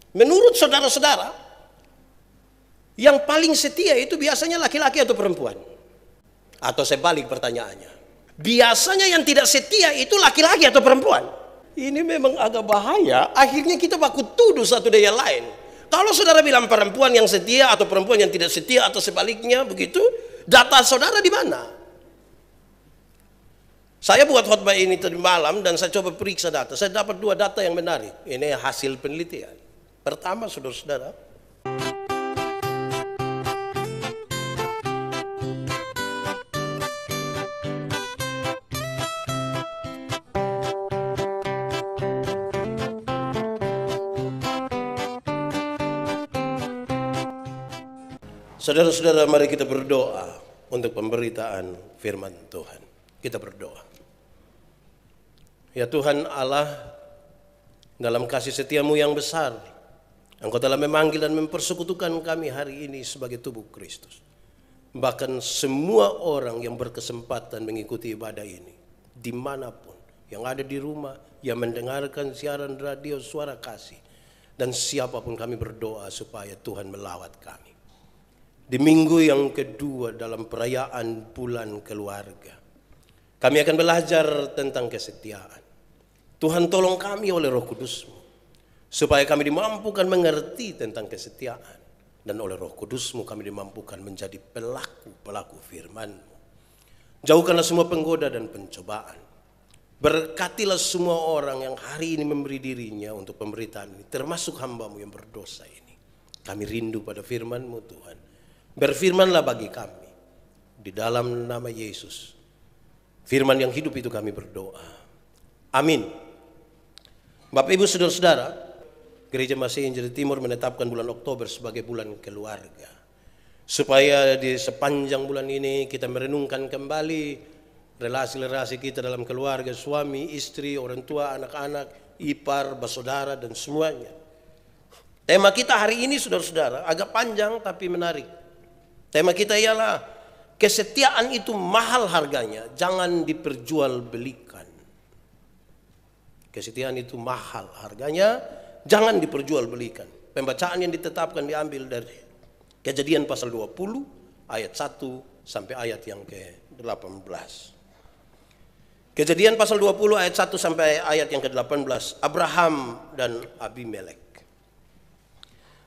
Menurut saudara-saudara, yang paling setia itu biasanya laki-laki atau perempuan? Atau sebalik pertanyaannya. Biasanya yang tidak setia itu laki-laki atau perempuan? Ini memang agak bahaya. Akhirnya kita baku tuduh satu dengan yang lain. Kalau saudara bilang perempuan yang setia atau perempuan yang tidak setia atau sebaliknya begitu, data saudara di mana? Saya buat khotbah ini tadi malam dan saya coba periksa data. Saya dapat 2 data yang menarik. Ini hasil penelitian. Pertama, saudara-saudara, saudara-saudara, mari kita berdoa untuk pemberitaan firman Tuhan. Kita berdoa. Ya Tuhan Allah, dalam kasih setiamu yang besar, Engkau telah memanggil dan mempersekutukan kami hari ini sebagai tubuh Kristus. Bahkan semua orang yang berkesempatan mengikuti ibadah ini, dimanapun, yang ada di rumah, yang mendengarkan siaran radio Suara Kasih, dan siapapun, kami berdoa supaya Tuhan melawat kami. Di minggu yang kedua dalam perayaan bulan keluarga, kami akan belajar tentang kesetiaan. Tuhan tolong kami oleh Roh Kudus-Mu, supaya kami dimampukan mengerti tentang kesetiaan. Dan oleh Roh Kudus-Mu kami dimampukan menjadi pelaku-pelaku firman-Mu. Jauhkanlah semua penggoda dan pencobaan. Berkatilah semua orang yang hari ini memberi dirinya untuk pemberitaan ini, termasuk hamba-Mu yang berdosa ini. Kami rindu pada firman-Mu Tuhan. Berfirmanlah bagi kami. Di dalam nama Yesus, firman yang hidup itu kami berdoa. Amin. Bapak Ibu Saudara-saudara, Gereja Masihi Injili Timur menetapkan bulan Oktober sebagai bulan keluarga. Supaya di sepanjang bulan ini kita merenungkan kembali relasi-relasi kita dalam keluarga, suami, istri, orang tua, anak-anak, ipar, bersaudara, dan semuanya. Tema kita hari ini, saudara-saudara, agak panjang tapi menarik. Tema kita ialah kesetiaan itu mahal harganya, jangan diperjualbelikan. Kesetiaan itu mahal harganya, jangan diperjualbelikan. Pembacaan yang ditetapkan diambil dari Kejadian pasal 20 ayat 1 sampai ayat yang ke-18. Kejadian pasal 20 ayat 1 sampai ayat yang ke-18. Abraham dan Abimelek.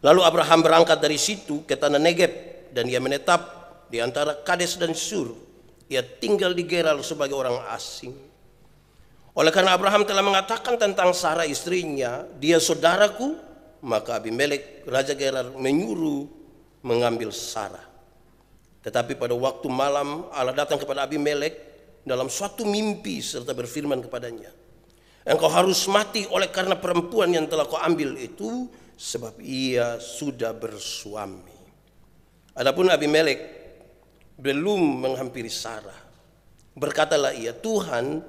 Lalu Abraham berangkat dari situ ke tanah Negeb, dan ia menetap di antara Kades dan Sur. Ia tinggal di Gerar sebagai orang asing. Oleh karena Abraham telah mengatakan tentang Sarah istrinya, dia saudaraku, maka Abimelek raja Gerar menyuruh mengambil Sarah. Tetapi pada waktu malam Allah datang kepada Abimelek dalam suatu mimpi serta berfirman kepadanya, engkau harus mati oleh karena perempuan yang telah kau ambil itu, sebab ia sudah bersuami. Adapun Abimelek belum menghampiri Sarah. Berkatalah ia, Tuhan,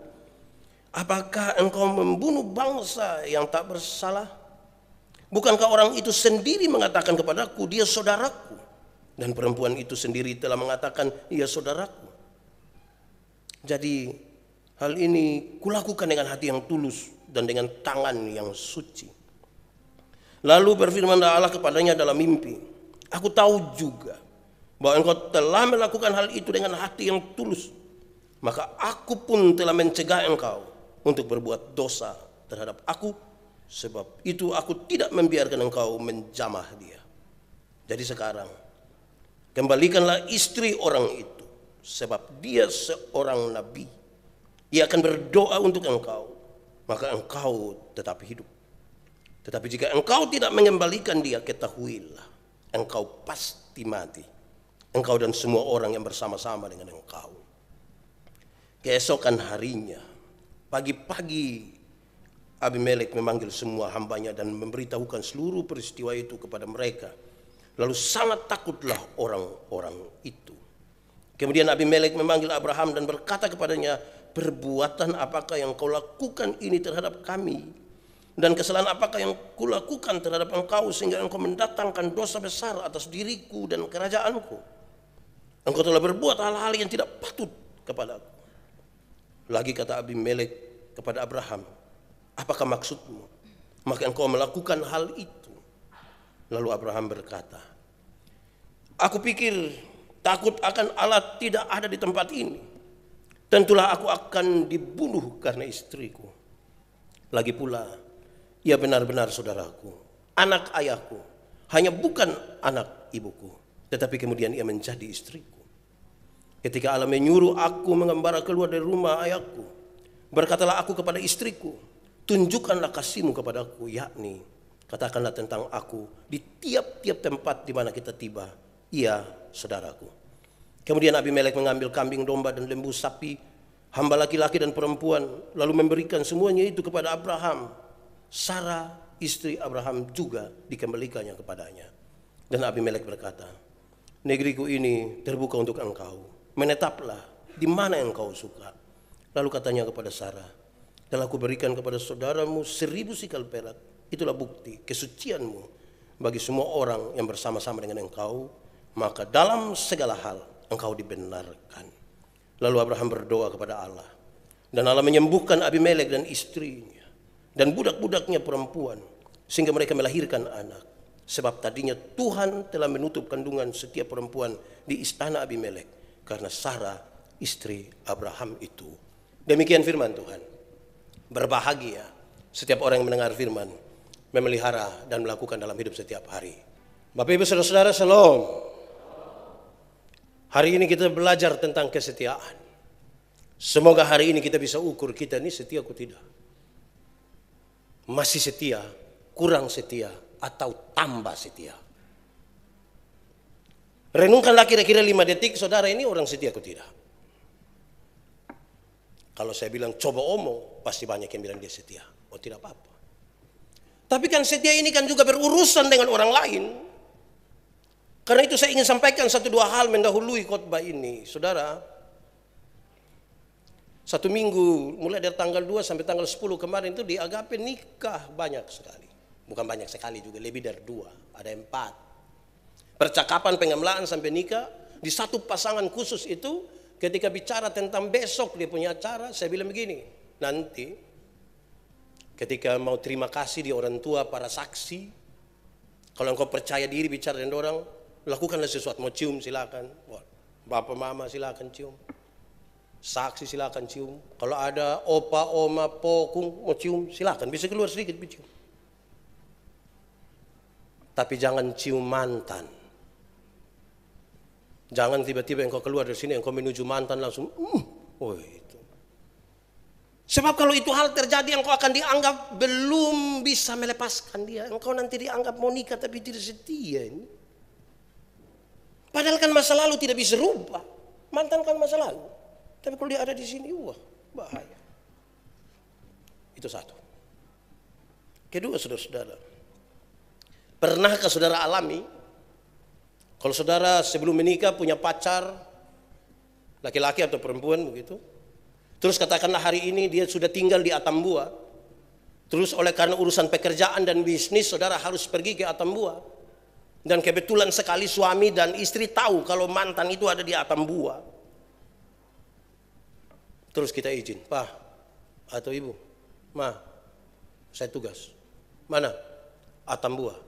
apakah engkau membunuh bangsa yang tak bersalah? Bukankah orang itu sendiri mengatakan kepadaku, dia saudaraku? Dan perempuan itu sendiri telah mengatakan, ia saudaraku. Jadi hal ini kulakukan dengan hati yang tulus dan dengan tangan yang suci. Lalu berfirmanlah Allah kepadanya dalam mimpi, aku tahu juga bahwa engkau telah melakukan hal itu dengan hati yang tulus. Maka aku pun telah mencegah engkau untuk berbuat dosa terhadap aku. Sebab itu aku tidak membiarkan engkau menjamah dia. Jadi sekarang kembalikanlah istri orang itu, sebab dia seorang nabi. Ia akan berdoa untuk engkau, maka engkau tetap hidup. Tetapi jika engkau tidak mengembalikan dia, ketahuilah engkau pasti mati, engkau dan semua orang yang bersama-sama dengan engkau. Keesokan harinya, pagi-pagi, Abimelek memanggil semua hambanya dan memberitahukan seluruh peristiwa itu kepada mereka. Lalu sangat takutlah orang-orang itu. Kemudian Abimelek memanggil Abraham dan berkata kepadanya, perbuatan apakah yang kau lakukan ini terhadap kami? Dan kesalahan apakah yang kulakukan terhadap engkau sehingga engkau mendatangkan dosa besar atas diriku dan kerajaanku? Engkau telah berbuat hal-hal yang tidak patut kepadaku. Lagi kata Abimelek kepada Abraham, apakah maksudmu? Maka engkau melakukan hal itu. Lalu Abraham berkata, aku pikir takut akan Allah tidak ada di tempat ini. Tentulah aku akan dibunuh karena istriku. Lagi pula, ia benar-benar saudaraku, anak ayahku, hanya bukan anak ibuku. Tetapi kemudian ia menjadi istriku. Ketika Allah menyuruh aku mengembara keluar dari rumah ayahku, berkatalah aku kepada istriku, tunjukkanlah kasihmu kepadaku, yakni katakanlah tentang aku di tiap-tiap tempat di mana kita tiba, ia saudaraku. Kemudian Abimelek mengambil kambing, domba, dan lembu sapi, hamba laki-laki dan perempuan, lalu memberikan semuanya itu kepada Abraham. Sarah, istri Abraham, juga dikembalikannya kepadanya. Dan Abimelek berkata, negeriku ini terbuka untuk engkau, menetaplah di mana engkau suka. Lalu katanya kepada Sarah, telah aku berikan kepada saudaramu 1000 sikal perak. Itulah bukti kesucianmu bagi semua orang yang bersama-sama dengan engkau, maka dalam segala hal engkau dibenarkan. Lalu Abraham berdoa kepada Allah, dan Allah menyembuhkan Abimelek dan istrinya dan budak-budaknya perempuan, sehingga mereka melahirkan anak. Sebab tadinya Tuhan telah menutup kandungan setiap perempuan di istana Abimelek karena Sarah istri Abraham itu. Demikian firman Tuhan. Berbahagia setiap orang yang mendengar firman, memelihara dan melakukan dalam hidup setiap hari. Bapak Ibu Saudara-saudara, Shalom. Hari ini kita belajar tentang kesetiaan. Semoga hari ini kita bisa ukur kita ini setia atau tidak. Masih setia, kurang setia, atau tambah setia. Renungkanlah kira-kira 5 detik, saudara ini orang setia atau tidak. Kalau saya bilang coba omong, pasti banyak yang bilang dia setia. Oh, tidak apa-apa. Tapi kan setia ini kan juga berurusan dengan orang lain. Karena itu saya ingin sampaikan 1-2 hal mendahului khotbah ini. Saudara, 1 minggu mulai dari tanggal 2 sampai tanggal 10 kemarin itu di Agape nikah banyak sekali. Bukan banyak sekali juga, lebih dari 2, ada 4. Percakapan pengemelaan sampai nikah. Di satu pasangan khusus itu ketika bicara tentang besok dia punya acara, saya bilang begini, nanti ketika mau terima kasih di orang tua, para saksi, kalau engkau percaya diri bicara dengan orang, lakukanlah sesuatu. Mau cium silakan, bapak mama silakan cium, saksi silakan cium. Kalau ada opa, oma, pokung mau cium silakan, bisa keluar sedikit cium. Tapi jangan cium mantan. Jangan tiba-tiba engkau keluar dari sini, engkau menuju mantan langsung, oh itu. Sebab kalau itu hal terjadi, engkau akan dianggap belum bisa melepaskan dia. Engkau nanti dianggap mau nikah tapi tidak setia. Padahal kan masa lalu tidak bisa rubah. Mantan kan masa lalu. Tapi kalau dia ada di sini, wah bahaya. Itu satu. Kedua, saudara-saudara, pernahkah saudara alami kalau saudara sebelum menikah punya pacar, laki-laki atau perempuan begitu, terus katakanlah hari ini dia sudah tinggal di Atambua, terus oleh karena urusan pekerjaan dan bisnis saudara harus pergi ke Atambua, dan kebetulan sekali suami dan istri tahu kalau mantan itu ada di Atambua. Terus kita izin, Pak atau Ibu, Ma, saya tugas. Mana? Atambua.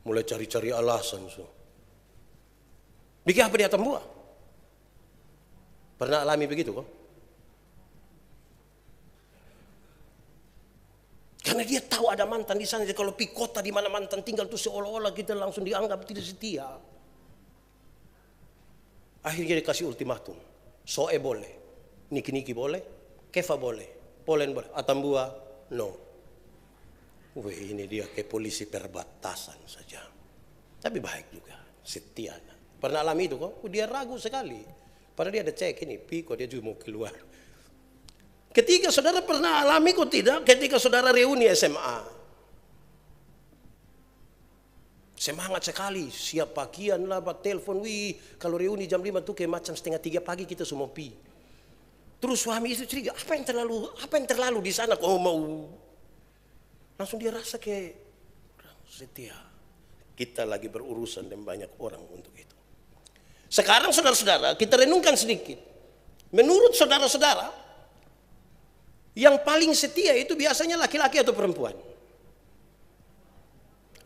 Mulai cari-cari alasan. Bikin apa di Atambua? Pernah alami begitu kok? Karena dia tahu ada mantan di sana. Jadi kalau pergi kota di mana mantan tinggal tuh seolah-olah kita langsung dianggap tidak setia. Akhirnya dikasih ultimatum. Soe boleh, niki-niki boleh, kefa boleh, polen boleh, Atambua no. Wih, ini dia ke polisi perbatasan saja. Tapi baik juga, setia. Pernah alami itu kok? Dia ragu sekali. Padahal dia ada cek ini, Piko dia juga mau keluar. Ketika saudara pernah alami kok tidak? Ketika saudara reuni SMA. Semangat sekali, siap pakaian lah, telepon, wih kalau reuni jam 5 tuh kayak macam 2:30 pagi kita semua pi. Terus suami istri curiga, apa yang terlalu di sana kok mau? Langsung dia rasa kayak setia. Kita lagi berurusan dengan banyak orang untuk itu. Sekarang saudara-saudara kita renungkan sedikit. Menurut saudara-saudara, yang paling setia itu biasanya laki-laki atau perempuan?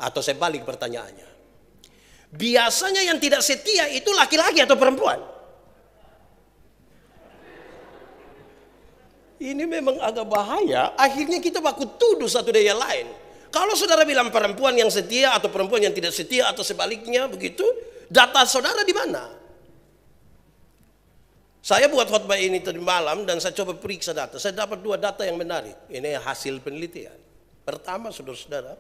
Atau saya balik pertanyaannya. Biasanya yang tidak setia itu laki-laki atau perempuan? Ini memang agak bahaya. Akhirnya kita baku tuduh satu dengan yang lain. Kalau saudara bilang perempuan yang setia atau perempuan yang tidak setia atau sebaliknya begitu, data saudara di mana? Saya buat khotbah ini tadi malam dan saya coba periksa data. Saya dapat 2 data yang menarik. Ini hasil penelitian. Pertama, saudara-saudara,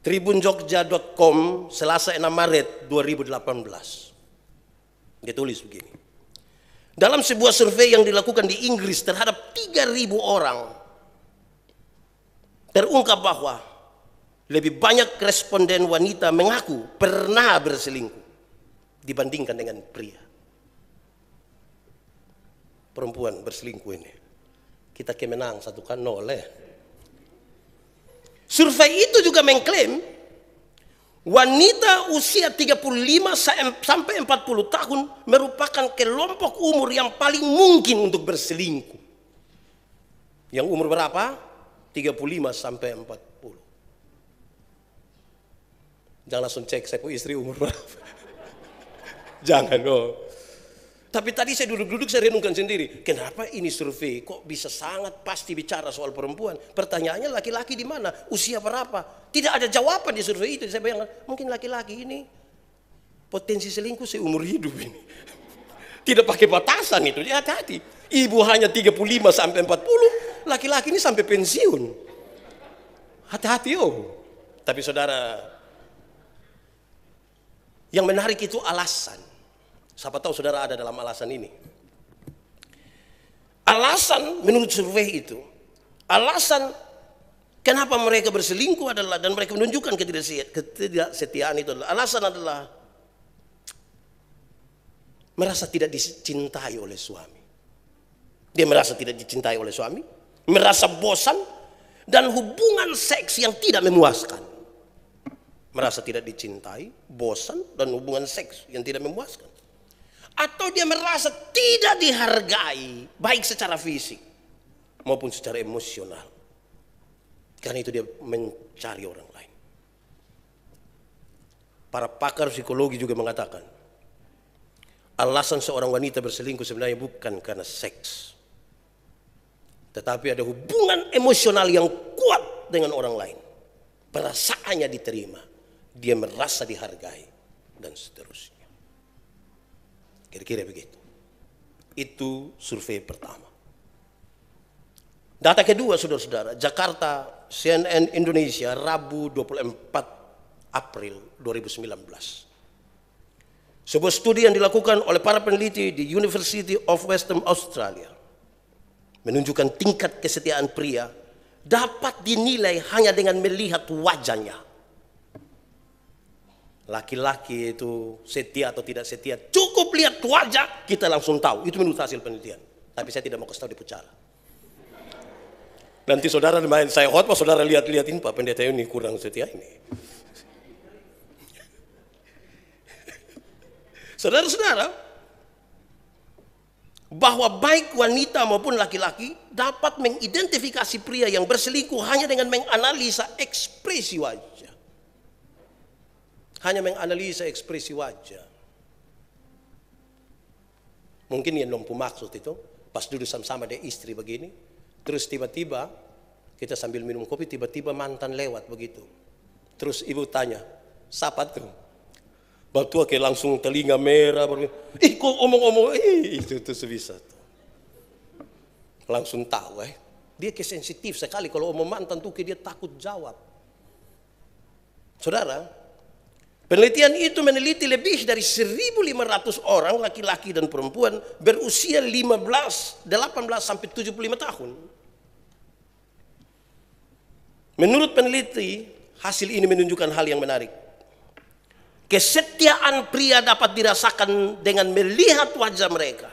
tribunjogja.com Selasa 6 Maret 2018. Dia tulis begini. Dalam sebuah survei yang dilakukan di Inggris terhadap 3.000 orang, terungkap bahwa lebih banyak responden wanita mengaku pernah berselingkuh dibandingkan dengan pria. Perempuan berselingkuh ini, kita kemenang 1-0 ya. Survei itu juga mengklaim wanita usia 35 sampai 40 tahun merupakan kelompok umur yang paling mungkin untuk berselingkuh. Yang umur berapa? 35 sampai 40. Jangan langsung cek saya punya istri umur berapa. Jangan dong. Tapi tadi saya duduk-duduk saya renungkan sendiri. Kenapa ini survei kok bisa sangat pasti bicara soal perempuan? Pertanyaannya laki-laki di mana? Usia berapa? Tidak ada jawaban di survei itu. Saya bayangkan mungkin laki-laki ini potensi selingkuh seumur hidup ini. Tidak pakai batasan itu. Hati-hati. Ibu hanya 35 sampai 40. Laki-laki ini sampai pensiun. Hati-hati oh. Tapi saudara, yang menarik itu alasan. Siapa tahu saudara ada dalam alasan ini. Alasan menurut survei itu, alasan kenapa mereka berselingkuh adalah, dan mereka menunjukkan ketidaksetiaan itu adalah, alasan adalah merasa tidak dicintai oleh suami. Dia merasa tidak dicintai oleh suami, merasa bosan, dan hubungan seks yang tidak memuaskan. Merasa tidak dicintai, bosan, dan hubungan seks yang tidak memuaskan. Atau dia merasa tidak dihargai, baik secara fisik maupun secara emosional. Karena itu dia mencari orang lain. Para pakar psikologi juga mengatakan, alasan seorang wanita berselingkuh sebenarnya bukan karena seks, tetapi ada hubungan emosional yang kuat dengan orang lain. Perasaannya diterima, dia merasa dihargai, dan seterusnya. Kira-kira begitu. Itu survei pertama. Data kedua, saudara-saudara, Jakarta, CNN Indonesia, Rabu 24 April 2019. Sebuah studi yang dilakukan oleh para peneliti di University of Western Australia menunjukkan tingkat kesetiaan pria dapat dinilai hanya dengan melihat wajahnya. Laki-laki itu setia atau tidak setia, cukup lihat wajah kita langsung tahu. Itu menurut hasil penelitian. Tapi saya tidak mau kasih tahu di pucara. Nanti saudara main saya khotbah, saudara lihat-lihatin Pak pendeta ini kurang setia ini. Saudara-saudara, bahwa baik wanita maupun laki-laki dapat mengidentifikasi pria yang berselingkuh hanya dengan menganalisa ekspresi wajah. Hanya menganalisa ekspresi wajah. Mungkin yang lompu maksud itu, pas duduk sama-sama dia istri begini, terus tiba-tiba kita sambil minum kopi, tiba-tiba mantan lewat begitu. Terus ibu tanya, siapa tuh? Batua kayak langsung telinga merah, kok omong-omong, itu sebisa tuh. Langsung tahu dia kesensitif sekali kalau omong mantan tuh dia takut jawab. Saudara, penelitian itu meneliti lebih dari 1.500 orang laki-laki dan perempuan berusia 18 sampai 75 tahun. Menurut peneliti, hasil ini menunjukkan hal yang menarik. Kesetiaan pria dapat dirasakan dengan melihat wajah mereka.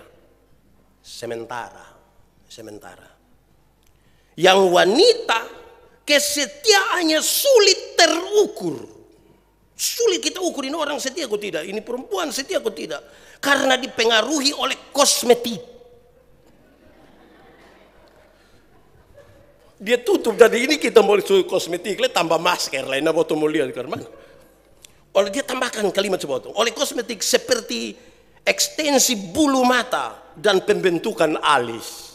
Sementara yang wanita kesetiaannya sulit terukur. Sulit kita ukur ini orang setia atau tidak, ini perempuan setia atau tidak, karena dipengaruhi oleh kosmetik. Dia tutup, jadi ini kita mau suruh kosmetik, tambah masker lain, nah mau lihat ke mana. Oleh dia tambahkan kalimat sebotong, oleh kosmetik seperti ekstensi bulu mata dan pembentukan alis.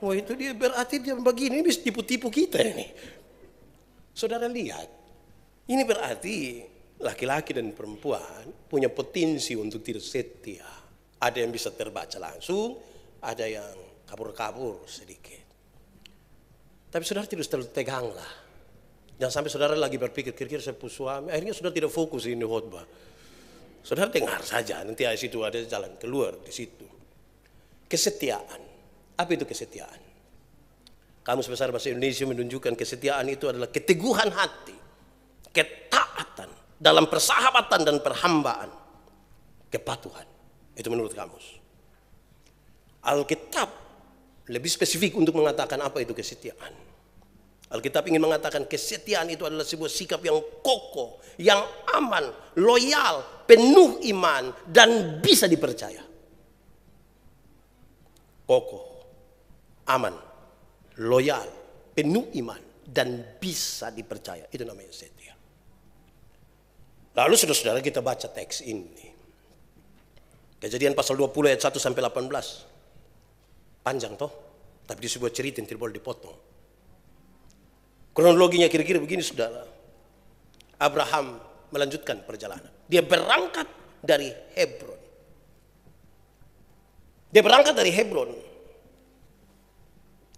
Wah itu dia berarti dia begini, bisa tipu-tipu kita ini. Saudara lihat, ini berarti laki-laki dan perempuan punya potensi untuk tidak setia. Ada yang bisa terbaca langsung, ada yang kabur-kabur sedikit. Tapi saudara tidak terlalu tegang lah. Jangan sampai saudara lagi berpikir, kira-kira saya punya suami, akhirnya saudara tidak fokus ini khotbah. Saudara dengar saja, nanti di situ ada jalan keluar di situ. Kesetiaan. Apa itu kesetiaan? Kamus Besar Bahasa Indonesia menunjukkan kesetiaan itu adalah keteguhan hati, ketaatan dalam persahabatan dan perhambaan, kepatuhan. Itu menurut kamus. Alkitab lebih spesifik untuk mengatakan apa itu kesetiaan. Alkitab ingin mengatakan kesetiaan itu adalah sebuah sikap yang kokoh, yang aman, loyal, penuh iman, dan bisa dipercaya. Kokoh, aman, loyal, penuh iman, dan bisa dipercaya. Itu namanya setia. Lalu saudara-saudara kita baca teks ini. Kejadian pasal 20 ayat 1 sampai 18. Panjang toh, tapi di sebuah cerita yang tidak boleh dipotong. Kronologinya kira-kira begini saudara. Abraham melanjutkan perjalanan. Dia berangkat dari Hebron. Dia berangkat dari Hebron.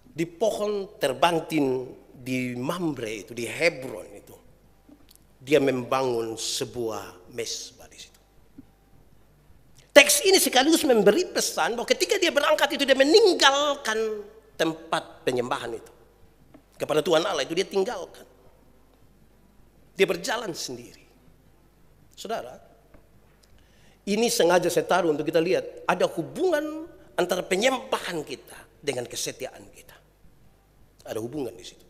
Di pohon terbantin di Mamre itu, di Hebron itu. Dia membangun sebuah mesbah di situ. Teks ini sekaligus memberi pesan bahwa ketika dia berangkat itu dia meninggalkan tempat penyembahan itu. Kepada Tuhan Allah itu dia tinggalkan. Dia berjalan sendiri. Saudara, ini sengaja saya taruh untuk kita lihat. Ada hubungan antara penyembahan kita dengan kesetiaan kita. Ada hubungan di situ.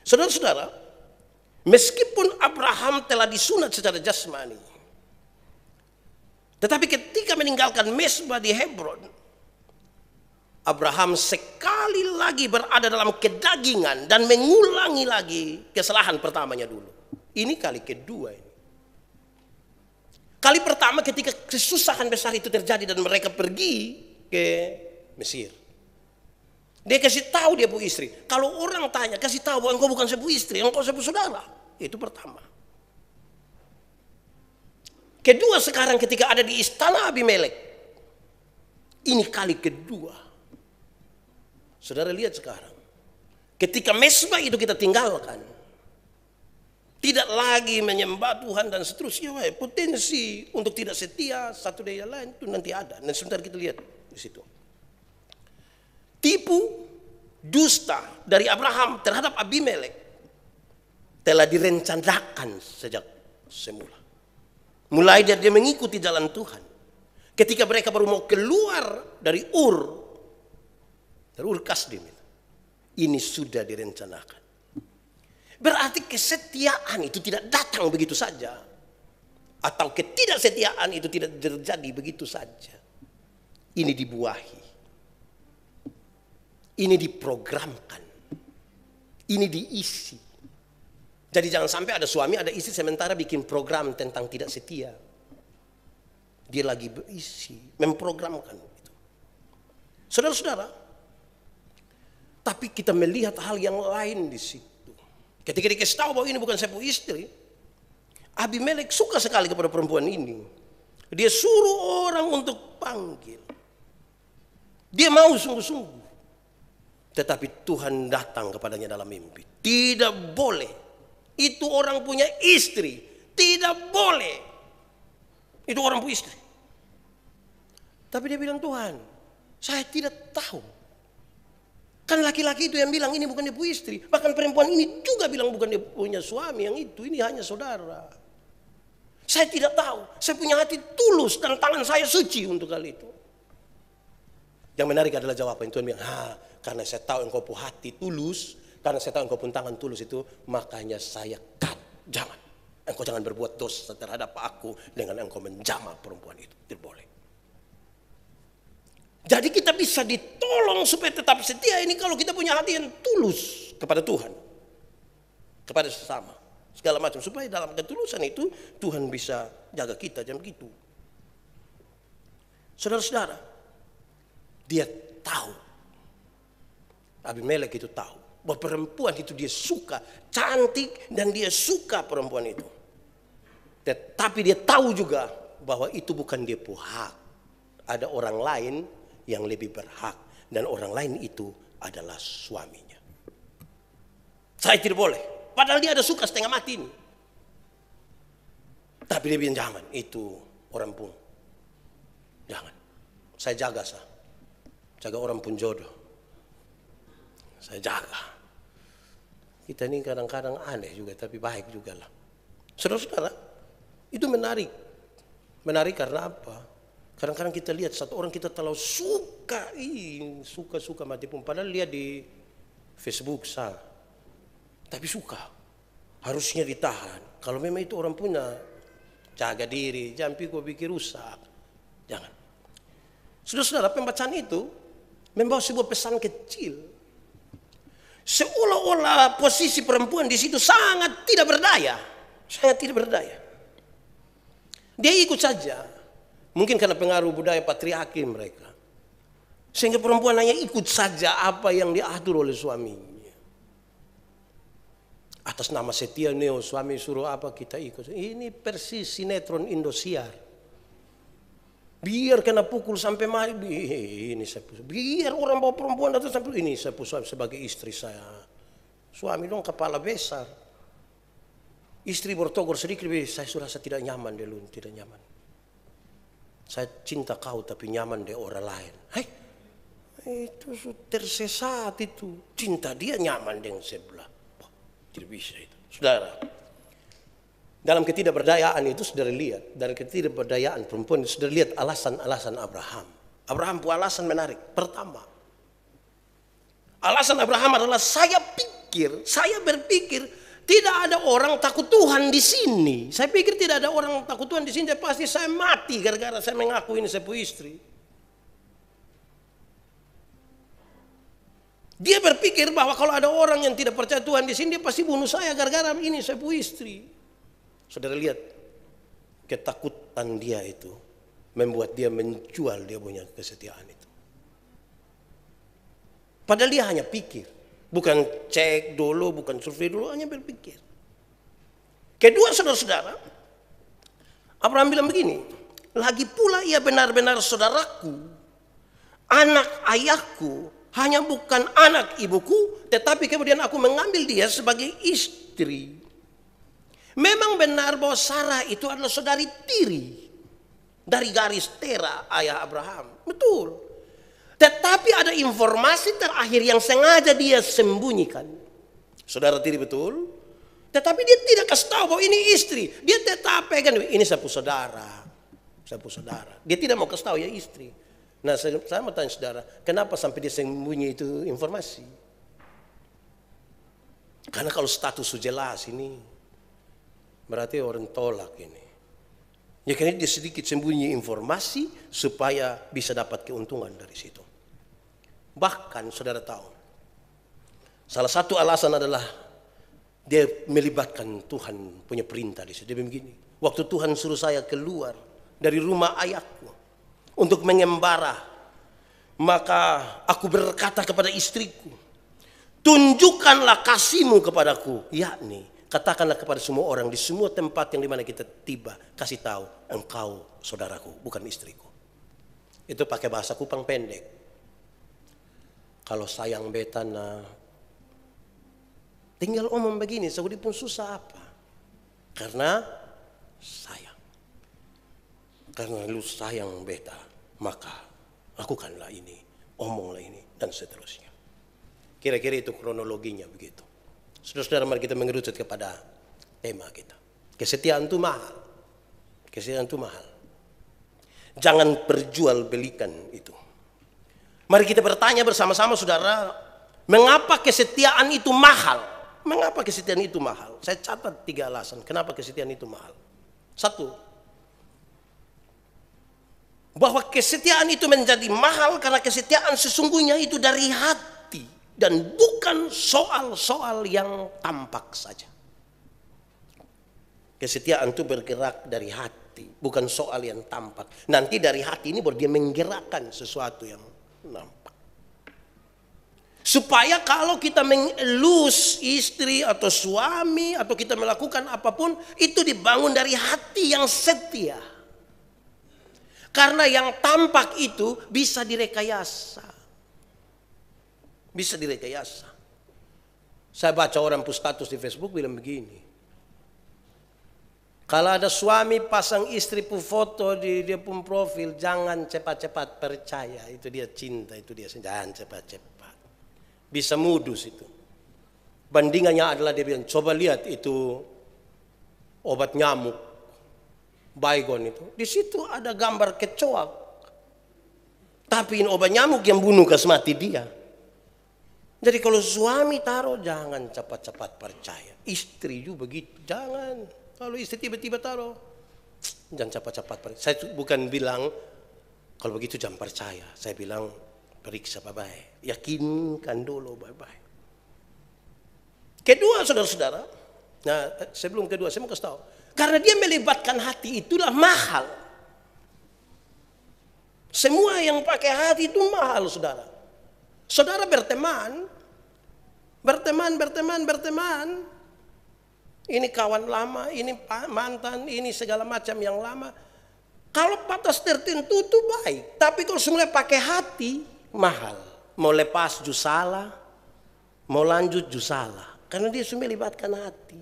Saudara-saudara, meskipun Abraham telah disunat secara jasmani, tetapi ketika meninggalkan mesbah di Hebron, Abraham sekali lagi berada dalam kedagingan dan mengulangi lagi kesalahan pertamanya dulu. Ini kali kedua ini. Kali pertama ketika kesusahan besar itu terjadi dan mereka pergi ke Mesir. Dia kasih tahu dia punya istri. Kalau orang tanya, kasih tahu bahwa engkau bukan sebuah istri, engkau sebuah saudara. Itu pertama. Kedua sekarang ketika ada di istana Abimelek. Ini kali kedua. Saudara lihat sekarang. Ketika mesbah itu kita tinggalkan. Tidak lagi menyembah Tuhan dan seterusnya. Potensi untuk tidak setia satu daya lain itu nanti ada. Dan sebentar kita lihat di situ. Tipu, dusta dari Abraham terhadap Abimelek telah direncanakan sejak semula. Mulai dari dia mengikuti jalan Tuhan. Ketika mereka baru mau keluar dari Ur Kasdim, ini sudah direncanakan. Berarti kesetiaan itu tidak datang begitu saja. Atau ketidaksetiaan itu tidak terjadi begitu saja. Ini dibuahi. Ini diprogramkan. Ini diisi. Jadi jangan sampai ada suami, ada istri sementara bikin program tentang tidak setia. Dia lagi berisi, memprogramkan itu. Saudara-saudara, tapi kita melihat hal yang lain di situ. Ketika dikasih tahu bahwa ini bukan sebuah istri, Abimelek suka sekali kepada perempuan ini. Dia suruh orang untuk panggil. Dia mau sungguh-sungguh. Tetapi Tuhan datang kepadanya dalam mimpi. Tidak boleh. Itu orang punya istri. Tidak boleh. Itu orang punya istri. Tapi dia bilang, Tuhan, saya tidak tahu. Kan laki-laki itu yang bilang ini bukan dia punya istri. Bahkan perempuan ini juga bilang bukan dia punya suami yang itu. Ini hanya saudara. Saya tidak tahu. Saya punya hati tulus dan tangan saya suci untuk hal itu. Yang menarik adalah jawaban Tuhan bilang, karena saya tahu engkau punya hati tulus, karena saya tahu engkau punya tangan tulus itu, makanya saya cut. Jangan. Engkau jangan berbuat dosa terhadap aku dengan engkau menjamah perempuan itu. Tidak boleh. Jadi kita bisa ditolong supaya tetap setia ini kalau kita punya hati yang tulus kepada Tuhan, kepada sesama, segala macam. Supaya dalam ketulusan itu Tuhan bisa jaga kita jam gitu. Saudara-saudara, dia tahu, Abimelek itu tahu bahwa perempuan itu dia suka, cantik dan dia suka perempuan itu. Tetapi dia tahu juga bahwa itu bukan dia punya hak. Ada orang lain yang lebih berhak dan orang lain itu adalah suaminya. Saya tidak boleh. Padahal dia ada suka setengah mati ini. Tapi dia bilang jangan, itu orang pun. Jangan. Saya jaga sah. Jaga orang pun jodoh. Saya jaga. Kita ini kadang-kadang aneh juga tapi baik juga lah. Saudara-saudara, itu menarik. Menarik karena apa? Kadang-kadang kita lihat satu orang kita terlalu suka, suka mati pun. Padahal lihat di Facebook sah. Tapi suka. Harusnya ditahan. Kalau memang itu orang punya, jaga diri. Jangan pikir rusak. Jangan. Saudara-saudara, pembacaan itu membawa sebuah pesan kecil. Seolah-olah posisi perempuan di situ sangat tidak berdaya. Sangat tidak berdaya. Dia ikut saja. Mungkin karena pengaruh budaya patriarki mereka. Sehingga perempuan hanya ikut saja apa yang diatur oleh suaminya. Atas nama setia neo, suami suruh apa kita ikut. Ini persis sinetron Indosiar. Biar kena pukul sampai mati. Ini saya pusat. Biar orang bawa perempuan datang sampai ini saya pusat sebagai istri saya. Suami dong kepala besar. Istri bertogor sedikit lebih. Saya sudah tidak nyaman dulu, tidak nyaman. Saya cinta kau tapi nyaman deh orang lain. Hai, itu tersesat itu. Cinta dia nyaman dengan sebelah. Wah, tidak bisa itu. Saudara, dalam ketidakberdayaan itu saudara lihat. Dalam ketidakberdayaan perempuan itu saudara lihat alasan-alasan Abraham. Abraham punya alasan menarik. Pertama, alasan Abraham adalah saya berpikir tidak ada orang takut Tuhan di sini. Saya pikir tidak ada orang takut Tuhan di sini. Pasti saya mati gara-gara saya mengaku ini saya punya istri. Dia berpikir bahwa kalau ada orang yang tidak percaya Tuhan di sini, dia pasti bunuh saya gara-gara ini saya punya istri. Saudara lihat, ketakutan dia itu membuat dia menjual dia punya kesetiaan itu. Padahal dia hanya pikir. Bukan cek dulu, bukan survei dulu, hanya berpikir. Kedua saudara-saudara, Abraham bilang begini, lagi pula ia benar-benar saudaraku, anak ayahku, hanya bukan anak ibuku, tetapi kemudian aku mengambil dia sebagai istri. Memang benar bahwa Sarah itu adalah saudari tiri dari garis Tera ayah Abraham, betul. Tetapi ada informasi terakhir yang sengaja dia sembunyikan. Saudara tiri betul. Tetapi dia tidak kasih tahu bahwa ini istri. Dia tetap pegang ini saya punya saudara. Saya punya saudara. Dia tidak mau kasih tahu ya istri. Nah saya mau tanya saudara, kenapa sampai dia sembunyi itu informasi? Karena kalau status sudah jelas ini, berarti orang tolak ini. Ya karena dia sedikit sembunyi informasi supaya bisa dapat keuntungan dari situ. Bahkan saudara tahu, salah satu alasan adalah dia melibatkan Tuhan punya perintah di situ. Dia begini, waktu Tuhan suruh saya keluar dari rumah ayahku untuk mengembara, maka aku berkata kepada istriku, tunjukkanlah kasihmu kepadaku, yakni katakanlah kepada semua orang di semua tempat yang dimana kita tiba, kasih tahu engkau saudaraku, bukan istriku. Itu pakai bahasa Kupang pendek. Kalau sayang betana, tinggal omong begini, saudi pun susah apa? Karena sayang. Karena lu sayang beta, maka lakukanlah ini, omonglah ini, dan seterusnya. Kira-kira itu kronologinya begitu. Saudara-saudara, mari kita mengerucut kepada tema kita. Kesetiaan itu mahal. Kesetiaan itu mahal. Jangan perjualbelikan itu. Mari kita bertanya bersama-sama saudara, mengapa kesetiaan itu mahal? Mengapa kesetiaan itu mahal? Saya catat 3 alasan kenapa kesetiaan itu mahal. 1, Bahwa kesetiaan itu menjadi mahal karena kesetiaan sesungguhnya itu dari hati. Dan bukan soal-soal yang tampak saja. Kesetiaan itu bergerak dari hati, bukan soal yang tampak. Nanti dari hati ini baru dia menggerakkan sesuatu yang nampak. Supaya kalau kita mengelus istri atau suami atau kita melakukan apapun, itu dibangun dari hati yang setia. Karena yang tampak itu bisa direkayasa. Bisa direkayasa. Saya baca orang post status di Facebook bilang begini. Kalau ada suami pasang istri pu foto di dia pun profil, jangan cepat-cepat percaya. Itu dia cinta, itu dia jangan cepat-cepat. Bisa modus itu. Bandingannya adalah dia bilang, coba lihat itu obat nyamuk, Baygon itu. Di situ ada gambar kecoak. Tapi ini obat nyamuk yang bunuh mati dia. Jadi kalau suami taruh, jangan cepat-cepat percaya. Istri juga begitu, jangan. Kalau istri tiba-tiba taruh, jangan cepat-cepat percaya. Saya bukan bilang kalau begitu jangan percaya. Saya bilang periksa baik-baik, yakinkan dulu baik-baik. Kedua, saudara-saudara, nah sebelum kedua saya mau kasih tahu, karena dia melibatkan hati itulah mahal. Semua yang pakai hati itu mahal, saudara. Saudara berteman. Ini kawan lama, ini mantan, ini segala macam yang lama. Kalau batas tertentu itu baik. Tapi kalau semuanya pakai hati, mahal. Mau lepas juga salah, mau lanjut juga salah. Karena dia semua melibatkan hati.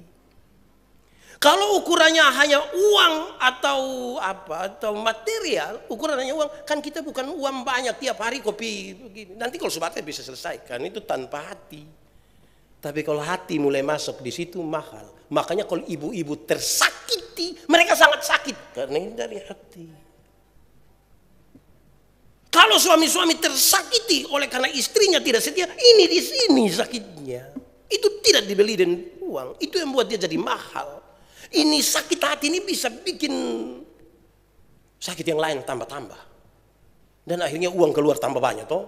Kalau ukurannya hanya uang atau material, ukurannya uang, kan kita bukan uang banyak tiap hari kopi begini. Nanti kalau sebatas bisa selesaikan itu tanpa hati. Tapi kalau hati mulai masuk di situ mahal. Makanya kalau ibu-ibu tersakiti, mereka sangat sakit karena ini dari hati. Kalau suami-suami tersakiti oleh karena istrinya tidak setia, ini di sini sakitnya. Itu tidak dibeli dengan uang. Itu yang membuat dia jadi mahal. Ini sakit hati ini bisa bikin sakit yang lain tambah-tambah. Dan akhirnya uang keluar tambah banyak toh.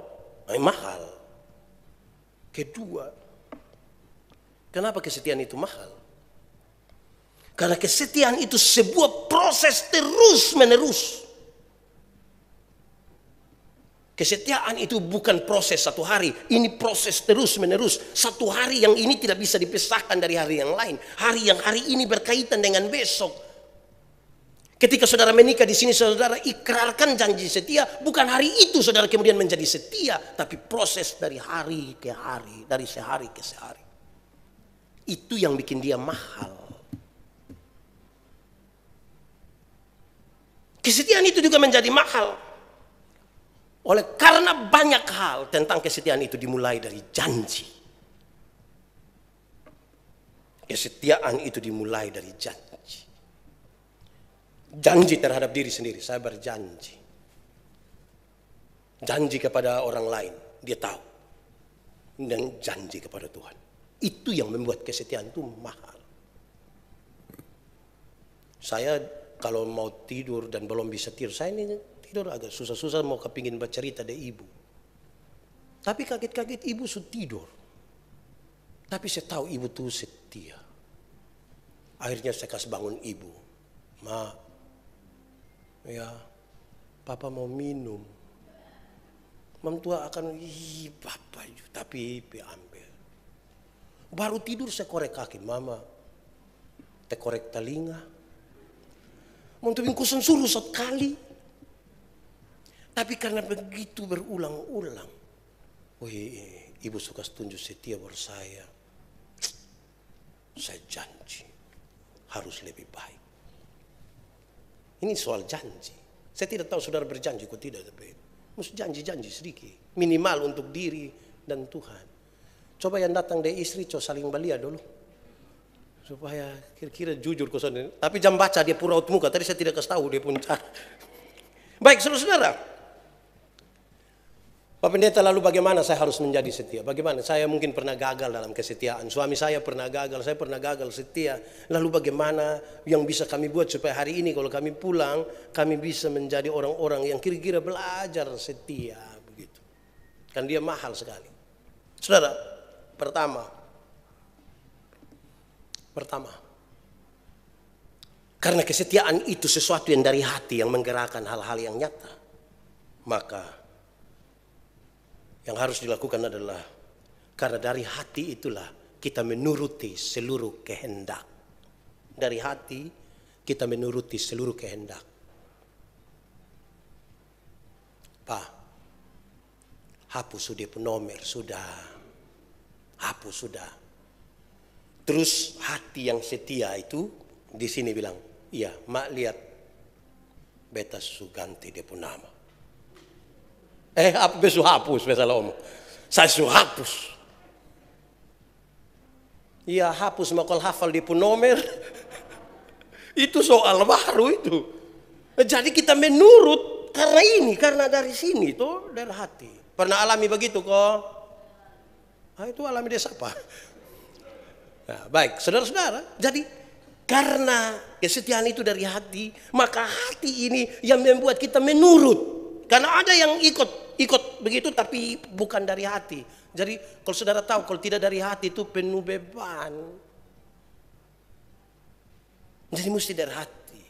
Mahal. Kedua, kenapa kesetiaan itu mahal? Karena kesetiaan itu sebuah proses terus-menerus. Kesetiaan itu bukan proses satu hari. Ini proses terus-menerus. Satu hari yang ini tidak bisa dipisahkan dari hari yang lain. Hari ini berkaitan dengan besok. Ketika saudara menikah di sini, saudara ikrarkan janji setia. Bukan hari itu saudara kemudian menjadi setia. Tapi proses dari hari ke hari. Dari sehari ke sehari. Itu yang bikin dia mahal. Kesetiaan itu juga menjadi mahal. Oleh karena banyak hal tentang kesetiaan itu dimulai dari janji. Kesetiaan itu dimulai dari janji. Janji terhadap diri sendiri, saya berjanji. Janji kepada orang lain, dia tahu. Dan janji kepada Tuhan. Itu yang membuat kesetiaan itu mahal. Saya kalau mau tidur dan belum bisa tidur, saya ini tidur agak susah-susah mau kepingin bercerita deh ibu. Tapi kaget-kaget ibu sudah tidur. Tapi saya tahu ibu tuh setia. Akhirnya saya kasih bangun ibu. Ma, ya papa mau minum. Mam tua akan, papa tapi ambil. Baru tidur saya korek kaki, mama. Te korek telinga. Untuk kusen suruh sekali. Tapi karena begitu berulang-ulang. Ibu suka tunjuk setia buat saya. Saya janji. Harus lebih baik. Ini soal janji. Saya tidak tahu saudara berjanji kok tidak. Tapi mesti janji-janji sedikit. Minimal untuk diri dan Tuhan. Coba yang datang dari istri, coba saling belia dulu. Supaya kira-kira jujur ke sana. Tapi jam baca dia pura raut muka. Tadi saya tidak kasih tahu dia pun cara. Baik saudara-saudara. Pak Pendeta, lalu bagaimana saya harus menjadi setia? Bagaimana? Saya mungkin pernah gagal dalam kesetiaan. Suami saya pernah gagal, saya pernah gagal setia. Lalu bagaimana yang bisa kami buat supaya hari ini kalau kami pulang, kami bisa menjadi orang-orang yang kira-kira belajar setia. Begitu. Kan dia mahal sekali. Saudara, pertama. Karena kesetiaan itu sesuatu yang dari hati yang menggerakkan hal-hal yang nyata. Maka yang harus dilakukan adalah karena dari hati itulah kita menuruti seluruh kehendak. Dari hati kita menuruti seluruh kehendak. Pak, hapus sudah penomer, sudah. Hapus sudah. Terus hati yang setia itu di sini bilang, iya, mak lihat beta Suganti dia pun nama. Apa besu hapus misalnya om? Saya su hapus. Iya hapus makal hafal di punomer. Itu soal baru itu. Jadi kita menurut karena dari sini tuh dari hati. Pernah alami begitu kok? Itu alami desa apa? Nah, baik saudara-saudara. Jadi karena kesetiaan itu dari hati, maka hati ini yang membuat kita menurut. Karena ada yang ikut begitu tapi bukan dari hati. Jadi kalau saudara tahu kalau tidak dari hati itu penuh beban. Jadi mesti dari hati.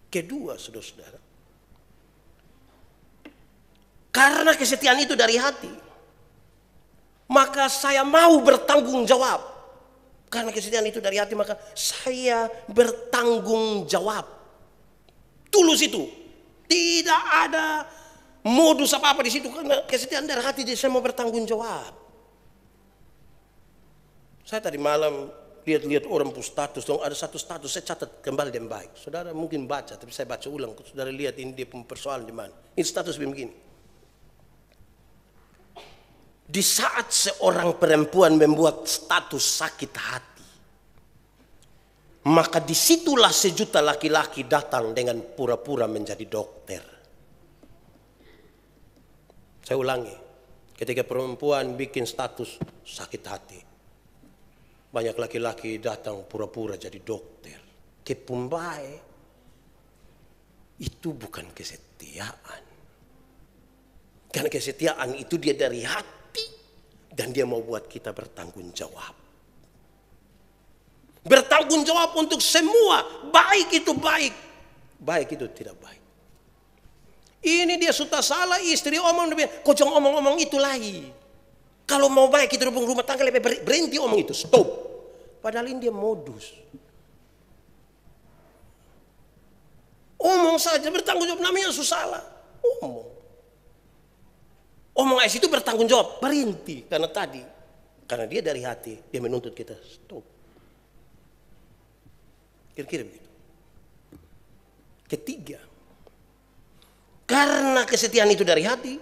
Kedua saudara-saudara. Karena kesetiaan itu dari hati. Maka saya mau bertanggung jawab. Karena kesetiaan itu dari hati maka saya bertanggung jawab. Tulus itu. Tidak ada modus apa-apa di situ karena kesetiaan dari hati saya mau bertanggung jawab. Saya tadi malam lihat orang pun status, dong ada satu status saya catat kembali dan baik. Saudara mungkin baca tapi saya baca ulang. Saudara lihat ini dia persoalan di mana. Ini status begini. Di saat seorang perempuan membuat status sakit hati, maka disitulah sejuta laki-laki datang dengan pura-pura menjadi dokter. Saya ulangi, ketika perempuan bikin status sakit hati, banyak laki-laki datang pura-pura jadi dokter. Kepumbai, itu bukan kesetiaan. Karena kesetiaan itu dia dari hati dan dia mau buat kita bertanggung jawab. Bertanggung jawab untuk semua, baik itu baik, baik itu tidak baik. Ini dia sudah salah istri omong, kau jangan omong-omong itu lagi. Kalau mau baik itu rumah tangga lebih berhenti omong itu, stop. Padahal ini dia modus. Omong saja bertanggung jawab namanya salah. Omong es itu bertanggung jawab, berhenti karena dia dari hati dia menuntut kita stop. Kira-kira begitu. Ketiga, karena kesetiaan itu dari hati,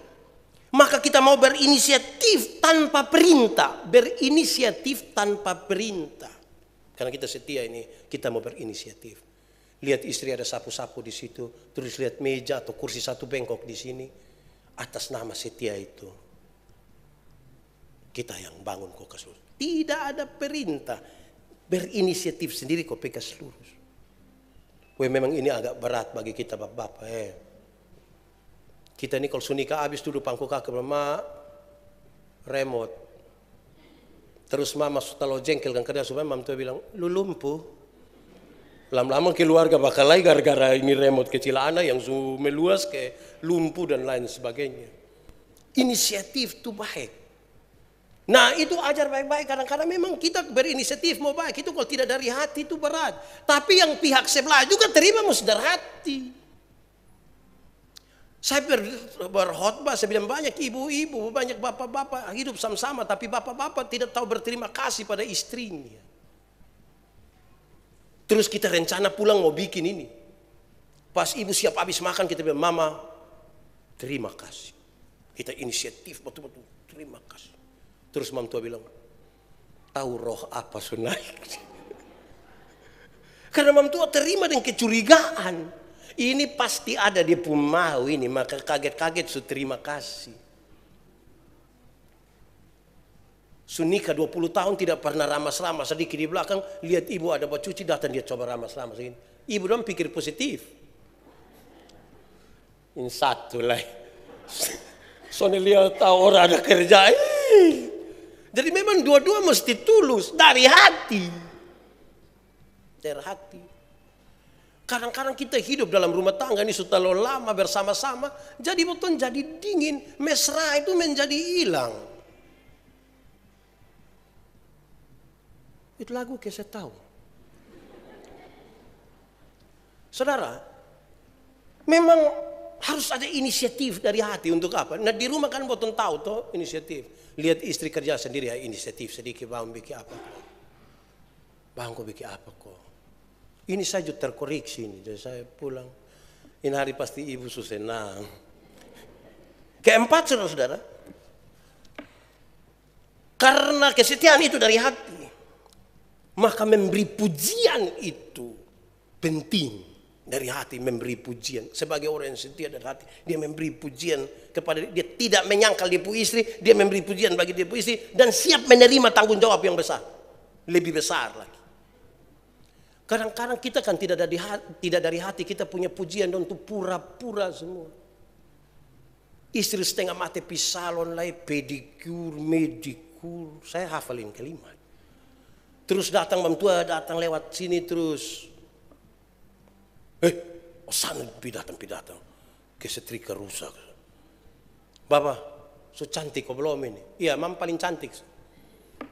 maka kita mau berinisiatif tanpa perintah. Berinisiatif tanpa perintah. Karena kita setia ini, kita mau berinisiatif. Lihat istri ada sapu-sapu di situ, terus lihat meja atau kursi satu bengkok di sini. Atas nama setia itu, kita yang bangun kok kasur. Tidak ada perintah. Berinisiatif sendiri kok pekas lurus. Memang ini agak berat bagi kita bapak-bapak. Kita ini kalau sunika habis duduk pangku kaki mama remote. Terus mama sudah jengkel kan kerja supaya mama tuh bilang lu lumpuh. Lama-lama keluarga bakal lagi gara-gara ini remote kecil anak yang meluas ke lumpuh dan lain sebagainya. Inisiatif itu baik. Nah itu ajar baik-baik. Kadang-kadang memang kita berinisiatif mau baik. Itu kalau tidak dari hati itu berat. Tapi yang pihak sebelah juga terima mesti dari hati. Saya berkhotbah, saya bilang banyak ibu-ibu, banyak bapak-bapak hidup sama-sama. Tapi bapak-bapak tidak tahu berterima kasih pada istrinya. Terus kita rencana pulang mau bikin ini. Pas ibu siap habis makan kita bilang, mama terima kasih. Kita inisiatif betul-betul terima kasih. Terus mam tua bilang, tahu roh apa naik? Karena mam tua terima dengan kecurigaan. Ini pasti ada dia pun mau ini, maka kaget-kaget su terima kasih. Sunika 20 tahun tidak pernah ramas-ramas, sedikit di belakang lihat ibu ada baju cuci, datang dia coba ramas-ramas ini. Ibu dong pikir positif. Ini satu lah. Soalnya lihat tahu orang ada kerja. Jadi memang dua-dua mesti tulus dari hati. Dari hati. Kadang-kadang kita hidup dalam rumah tangga ini sudah lama bersama-sama, jadi betul jadi dingin, mesra itu menjadi hilang. Itu lagu que saya tahu. Saudara, memang harus ada inisiatif dari hati untuk apa? Nah di rumah kan betul tahu toh inisiatif. Lihat istri kerja sendiri ya inisiatif sedikit, bang bikin apa kok? Bang kok bikin apa kok? Ini saja terkoreksi ini, jadi saya pulang. Ini hari pasti ibu senang. Keempat saudara-saudara, karena kesetiaan itu dari hati, maka memberi pujian itu penting. Dari hati memberi pujian. Sebagai orang yang setia dari hati, dia memberi pujian kepada dia, tidak menyangkal dia punya istri, dia memberi pujian bagi dia punya istri dan siap menerima tanggung jawab yang besar, lebih besar lagi. Kadang-kadang kita kan tidak dari hati kita punya pujian untuk pura-pura semua. Istri setengah mati pisalon lah, pedikur, medikur, saya hafalin kalimat. Terus datang mentua, datang lewat sini terus. Sana pidatang. Kesetrika rusak. Bapak, so cantik kok belum ini? Iya, mama paling cantik.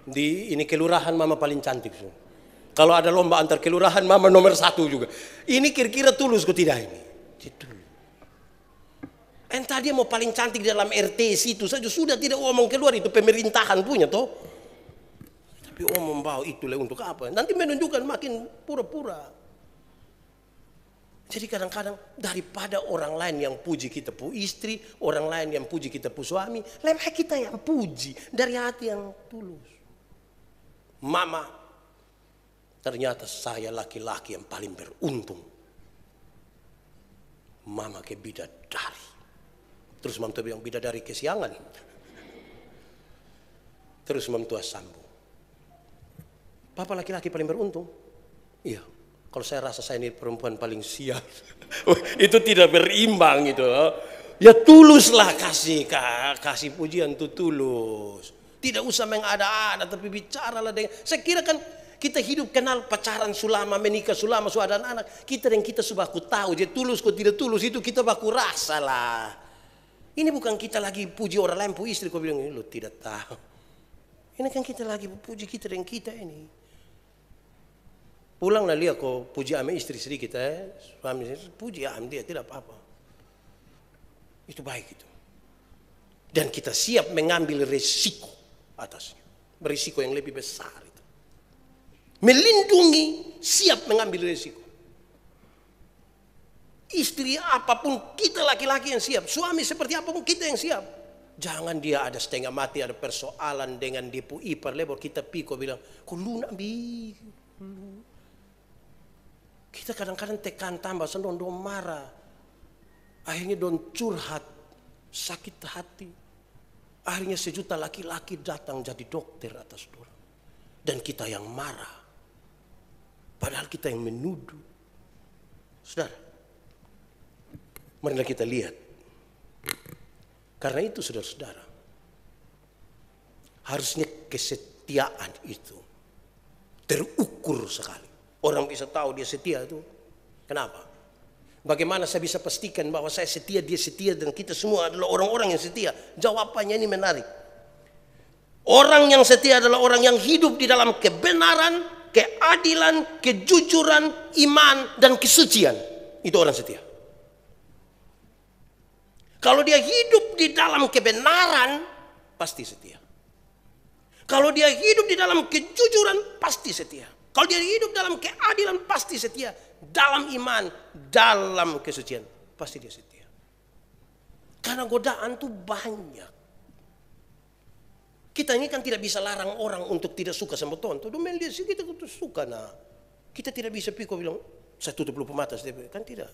Di ini kelurahan mama paling cantik. So. Kalau ada lomba antar kelurahan mama nomor 1 juga. Ini kira-kira tulus kok tidak ini? Entah dia mau paling cantik dalam RT situ saja sudah tidak omong keluar, itu pemerintahan punya toh. Tapi omong bawa itu lah untuk apa? Nanti menunjukkan makin pura-pura. Jadi kadang-kadang daripada orang lain yang puji kita pu istri, orang lain yang puji kita pu suami, lebih kita yang puji dari hati yang tulus. Mama, ternyata saya laki-laki yang paling beruntung. Mama ke bidadari. Terus mamtua bilang bidadari kesiangan. Terus mamtua sambung. Papa laki-laki paling beruntung? Iya. Kalau saya rasa saya ini perempuan paling sial. Itu tidak berimbang itu. Ya tuluslah kasih pujian itu tulus. Tidak usah mengada-ada tapi bicaralah dengan. Saya kira kan kita hidup kenal pacaran sulama, menikah sulama, sudah ada anak. Kita dan kita sudah baku tahu. Jadi tulus kok tidak tulus itu kita baku rasa lah. Ini bukan kita lagi puji orang lain pu istri kau bilang ini lo tidak tahu. Ini kan kita lagi puji kita dan kita ini. Pulang lah lihat kau puji ame istri sedikit suami puji ame dia tidak apa-apa. Itu baik itu. Dan kita siap mengambil resiko atasnya. Berisiko yang lebih besar itu. Melindungi, siap mengambil resiko. Istri apapun kita laki-laki yang siap. Suami seperti apapun kita yang siap. Jangan dia ada setengah mati, ada persoalan dengan dia pu ipar lebor kita piko bilang, kau lunak bi. Kita kadang-kadang tekan tambah, sendon don marah. Akhirnya don curhat, sakit hati. Akhirnya sejuta laki-laki datang jadi dokter atas dorang. Dan kita yang marah. Padahal kita yang menuduh. Saudara, marilah kita lihat. Karena itu saudara-saudara, harusnya kesetiaan itu terukur sekali. Orang bisa tahu dia setia itu. Kenapa? Bagaimana saya bisa pastikan bahwa saya setia, dia setia, dan kita semua adalah orang-orang yang setia? Jawabannya ini menarik. Orang yang setia adalah orang yang hidup di dalam kebenaran, keadilan, kejujuran, iman, dan kesucian. Itu orang setia. Kalau dia hidup di dalam kebenaran, pasti setia. Kalau dia hidup di dalam kejujuran, pasti setia. Kalau dia hidup dalam keadilan, pasti setia. Dalam iman, dalam kesucian, pasti dia setia. Karena godaan itu banyak. Kita ini kan tidak bisa larang orang untuk tidak suka sama tonton. Domel dia sih kita suka nah. Kita tidak bisa piko bilang saya tutup lupa mata, kan tidak.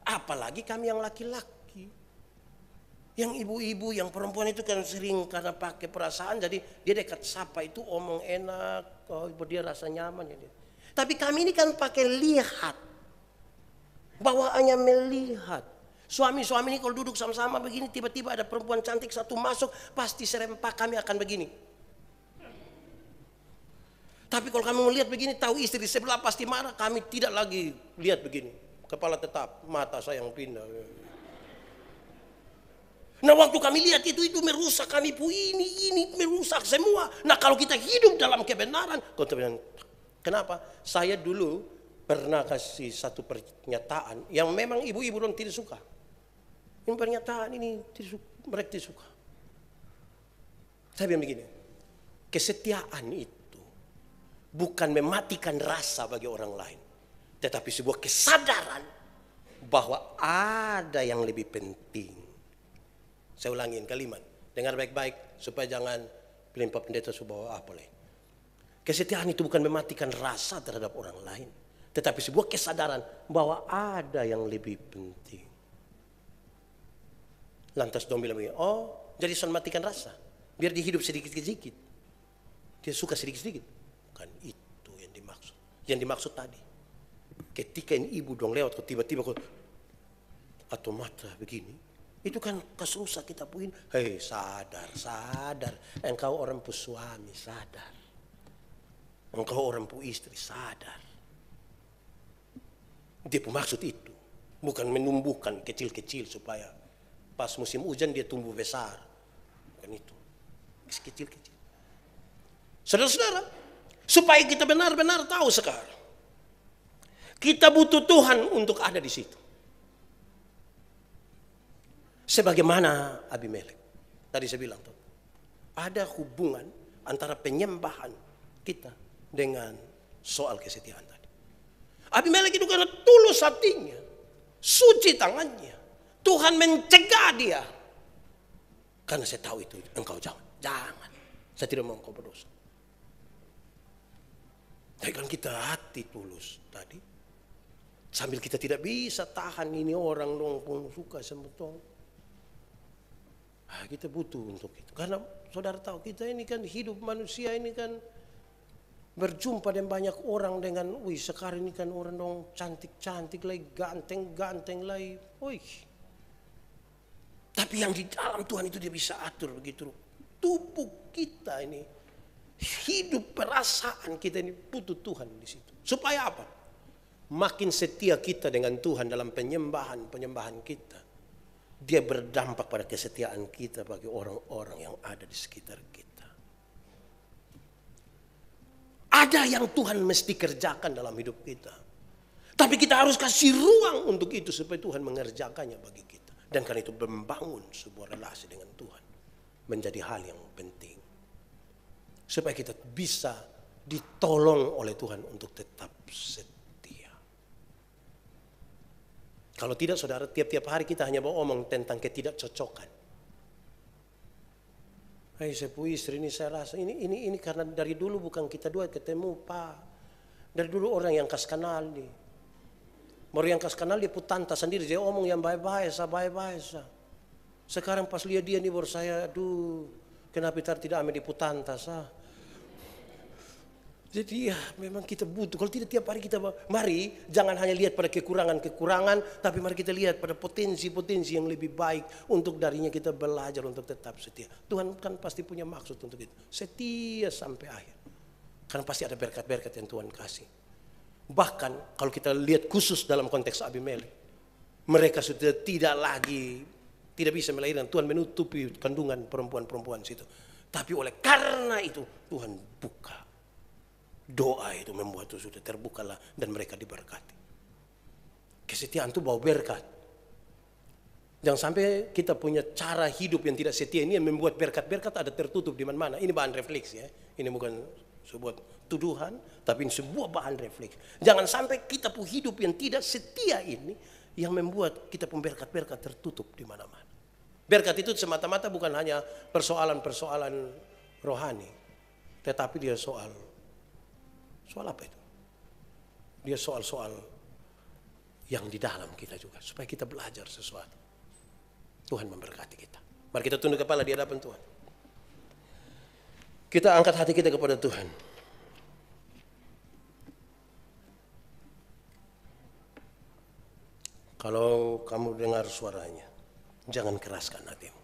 Apalagi kami yang laki-laki. Yang ibu-ibu, yang perempuan itu kan sering karena pakai perasaan, jadi dia dekat sapa itu omong enak, oh dia rasa nyaman ya. Tapi kami ini kan pakai lihat, bawaannya melihat. Suami-suami ini kalau duduk sama-sama begini, tiba-tiba ada perempuan cantik satu masuk, pasti serempak kami akan begini. Tapi kalau kami melihat begini, tahu istri sebelah pasti marah, kami tidak lagi lihat begini. Kepala tetap, mata saya yang pindah. Nah waktu kami lihat itu merusak kami pun ini merusak semua. Nah kalau kita hidup dalam kebenaran, kenapa? Saya dulu pernah kasih satu pernyataan yang memang ibu-ibu dong tidak suka. Ini pernyataan ini mereka tidak suka. Saya bilang begini, kesetiaan itu bukan mematikan rasa bagi orang lain, tetapi sebuah kesadaran bahwa ada yang lebih penting. Saya ulangin kalimat, dengar baik-baik supaya jangan pelimpa pendeta subah apa lain. Kesetiaan itu bukan mematikan rasa terhadap orang lain, tetapi sebuah kesadaran bahwa ada yang lebih penting. Lantas dong bilang begini, oh jadi son matikan rasa, biar dia hidup sedikit-sedikit, dia suka sedikit-sedikit. Bukan itu yang dimaksud. Yang dimaksud tadi, ketika ini ibu dong lewat, tiba-tiba atau mata begini. Itu kan kesusah kita puin. Hei sadar, engkau orang pu suami, sadar. Engkau orang pu istri, sadar. Dia pun maksud itu. Bukan menumbuhkan kecil-kecil supaya pas musim hujan dia tumbuh besar. Bukan itu. Kecil-kecil. Saudara-saudara, supaya kita benar-benar tahu sekarang. Kita butuh Tuhan untuk ada di situ. Sebagaimana Abimelek. Tadi saya bilang tuh, ada hubungan antara penyembahan kita dengan soal kesetiaan tadi. Abimelek itu karena tulus hatinya, suci tangannya, Tuhan mencegah dia. Karena saya tahu itu, engkau jangan. Saya tidak mau engkau berdosa. Tapi kan kita hati tulus tadi, sambil kita tidak bisa tahan ini orang dong pun suka sama Tuhan. Kita butuh untuk itu. Karena saudara tahu kita ini kan hidup manusia ini kan berjumpa dengan banyak orang dengan, sekarang ini kan orang dong cantik-cantik lagi, ganteng-ganteng lagi. Tapi yang di dalam Tuhan itu dia bisa atur begitu. Tubuh kita ini, hidup perasaan kita ini butuh Tuhan di situ. Supaya apa? Makin setia kita dengan Tuhan dalam penyembahan kita, dia berdampak pada kesetiaan kita bagi orang-orang yang ada di sekitar kita. Ada yang Tuhan mesti kerjakan dalam hidup kita. Tapi kita harus kasih ruang untuk itu supaya Tuhan mengerjakannya bagi kita. Dan karena itu membangun sebuah relasi dengan Tuhan menjadi hal yang penting. Supaya kita bisa ditolong oleh Tuhan untuk tetap setia. Kalau tidak saudara, tiap-tiap hari kita hanya ngomong tentang ketidakcocokan. Saya punya istri ini saya rasa ini karena dari dulu bukan kita dua ketemu Pak. Dari dulu orang yang kas kenal nih. Baru yang kas kenal dia putanta sendiri, dia omong yang baik-baik sa. Sekarang pas lihat dia nih baru saya, kenapa tidak ambil di putanta sa. Jadi ya memang kita butuh. Kalau tidak tiap hari kita, mari jangan hanya lihat pada kekurangan-kekurangan, tapi mari kita lihat pada potensi-potensi yang lebih baik untuk darinya kita belajar untuk tetap setia. Tuhan kan pasti punya maksud untuk itu. Setia sampai akhir. Karena pasti ada berkat-berkat yang Tuhan kasih. Bahkan kalau kita lihat khusus dalam konteks Abimelek, mereka sudah tidak bisa melahirkan. Tuhan menutupi kandungan perempuan-perempuan situ. Tapi oleh karena itu Tuhan buka. Doa itu membuat itu sudah terbukalah dan mereka diberkati. Kesetiaan itu bawa berkat. Jangan sampai kita punya cara hidup yang tidak setia ini yang membuat berkat-berkat ada tertutup di mana-mana. Ini bahan refleksi ya. Ini bukan sebuah tuduhan, tapi ini sebuah bahan refleksi. Jangan sampai kita punya hidup yang tidak setia ini yang membuat kita punya berkat-berkat tertutup di mana-mana. Berkat itu semata-mata bukan hanya persoalan-persoalan rohani, tetapi dia soal apa itu? Dia soal-soal yang di dalam kita juga. Supaya kita belajar sesuatu. Tuhan memberkati kita. Mari kita tunduk kepala di hadapan Tuhan. Kita angkat hati kita kepada Tuhan. Kalau kamu dengar suaranya, jangan keraskan hatimu.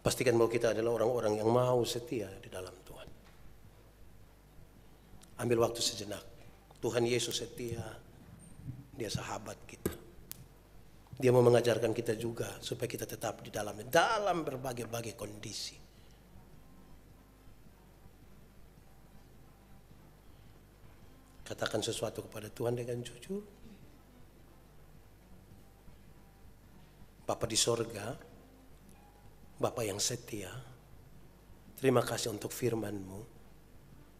Pastikan bahwa kita adalah orang-orang yang mau setia di dalam Tuhan. Ambil waktu sejenak. Tuhan Yesus setia, dia sahabat kita. Dia mau mengajarkan kita juga supaya kita tetap di dalamnya, dalam berbagai-bagai kondisi. Katakan sesuatu kepada Tuhan dengan jujur. Bapa di sorga, Bapa yang setia, terima kasih untuk firman-Mu,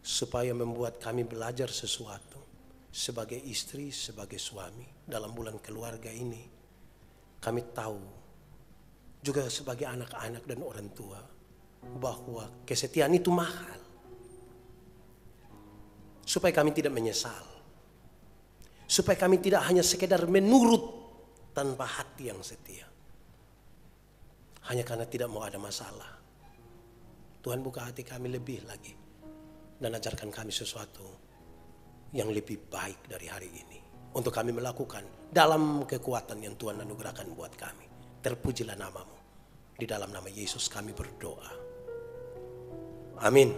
supaya membuat kami belajar sesuatu sebagai istri, sebagai suami dalam bulan keluarga ini. Kami tahu juga sebagai anak-anak dan orang tua bahwa kesetiaan itu mahal. Supaya kami tidak menyesal. Supaya kami tidak hanya sekedar menurut tanpa hati yang setia. Hanya karena tidak mau ada masalah. Tuhan buka hati kami lebih lagi. Dan ajarkan kami sesuatu yang lebih baik dari hari ini. Untuk kami melakukan dalam kekuatan yang Tuhan anugerahkan buat kami. Terpujilah nama-Mu. Di dalam nama Yesus kami berdoa. Amin.